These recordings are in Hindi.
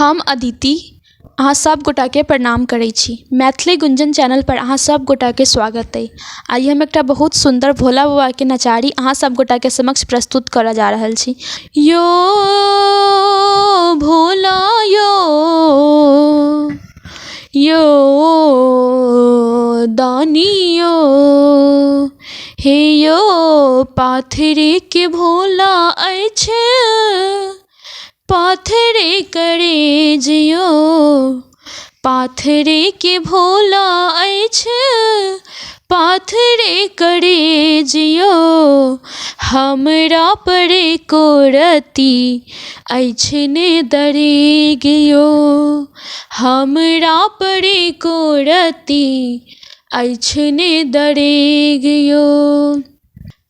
हम अदिति अहाँ सब गोटाके प्रणाम करै छी। मैथिली गुंजन चैनल पर अहाँ सब गोटाके स्वागत अइ। आइ हम एकटा बहुत सुंदर भोला बाबाके नचारी अहाँ सब गोटाके समक्ष प्रस्तुत करऽ जा रहल छी। यो भोला यो दानी यो, हे यो पाथरे के भोला अछि, पाथरे करे जियो, पाथरे के भोला अछि, पाथरे करे जियो। हमरा परे कोरती अछि ने दरेग यो, हमरा परे कोरती अछि ने दरेग यो।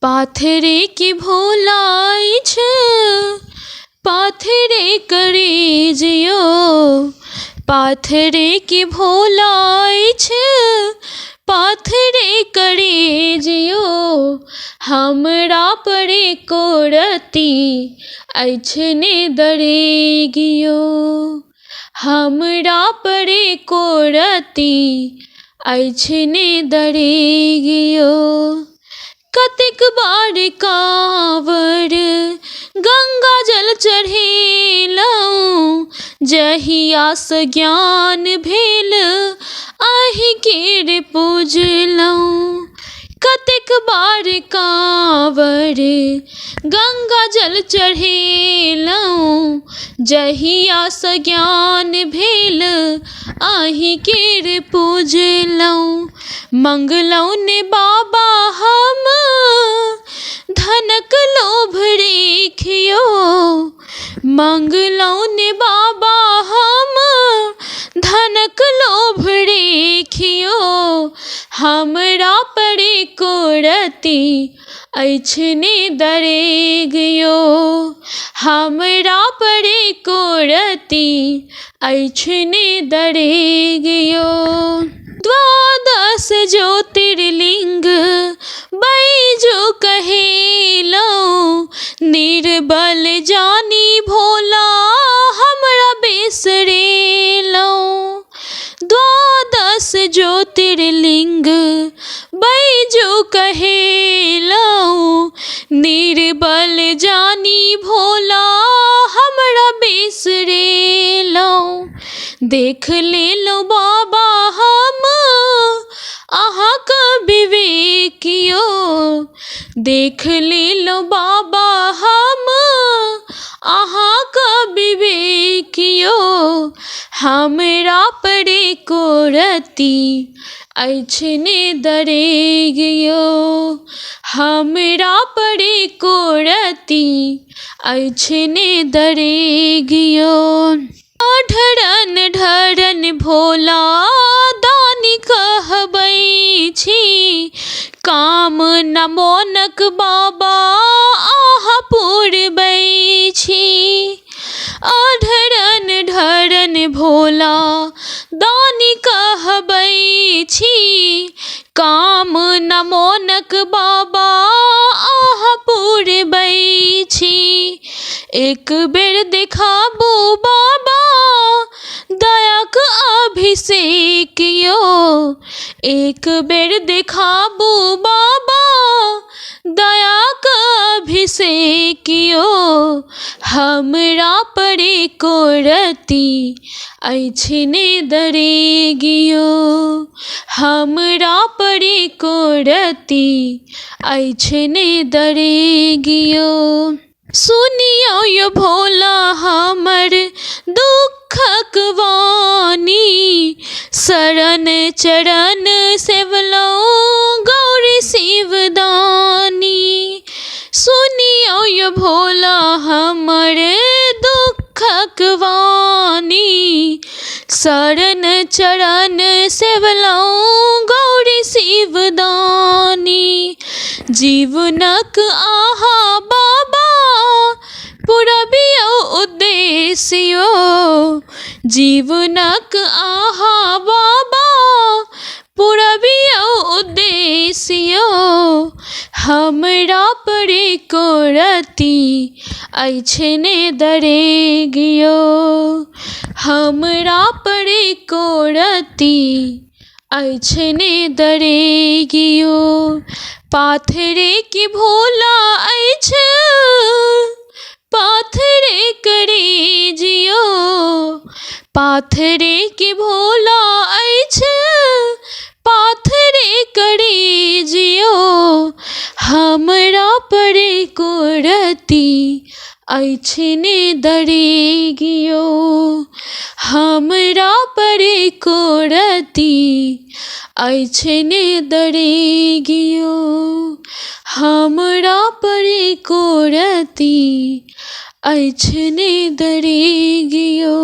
पाथरे के भोला अछि, पाथरे करे जियो, पाथरे के भोला अछि, पाथरे करे जियो। हमरा परे कोरती अछि ने दरेग यो, हमरा परे कोरती अछि ने दरेग यो। कतेक बार कांवर गंगा जल चढ़ेलहुँ, जहिया सँ ज्ञान भेल अहि केर पूजलहुँ। कतेक बार कांवर गंगा जल चढ़ेलहुँ, जहिया सँ ज्ञान भेल अहि केर पूजलहुँ। मंगलहुँ ने बाबा हम धनक लोभ रेखियो, मंगलहुँ ने बाबा हम धनक लोभ रेखियो। हमरा परे कोरती अछि ने दरेग यो, हमरा परे कोरती अछि ने दरेग यो। द्वादश ज्योतिर्लिंग बैजू कहेलहुँ, निर्बल जानी भोला हमरा बिसरेलहुँ। द्वादश ज्योतिर्लिंग बैजू कहेलहुँ, निर्बल जानी भोला हमरा बिसरेलहुँ। देख लेलहुँ बाबा हम अहाँक विवेक यो, देख लेलहुँ बाबा हम अहाँक विवेक यो। हमरा परे कोरती अछि ने दरेग यो, हमरा परे कोरती अछि ने दरेग यो। ढरन ढरन भोला दानी कहबै छी, कामना मोनक बाबा अहाँ पूरबै छी। ढरन ढरन भोला दानी कहबै छी, कामना मोनक बाबा अहाँ पूरबै छी। एक बेर देखाबू बाबा दयाक अभिषेक यो, एक बेर देखाबू बाबा दयाक अभिषेक यो। हमरा परे कोरती अछि ने दरेग यो, हमरा परे कोरती अछि ने दरेग यो। सुनियो यो भोला हमर दुखक वाणी, शरण चरण सेवलहुँ गौरी शिवदानी। सुनियो यो भोला हमर दुखक वाणी, शरण चरण सेवलहुँ गौरी शिवदानी। जीवनक अहाँ बाबा पूरबियौ उद्देश्य यो, जीवनक अहाँ बाबा पूरबियौ उद्देश्य यो। हमरा परे कोरती अछि ने दरेग यो, हमरा पड़े कोरती ऐछने दरेगियो पाथरे की भोला ऐछ पाथरे करे जियो पाथरे की भोला ऐछ पाथरे करे जियो हमरा पड़े कोरती ऐछने दरेगियो हमरा पड़े कोरती ऐछने दरेगियो हमरा पड़े कोरती ऐछने दरेगियो।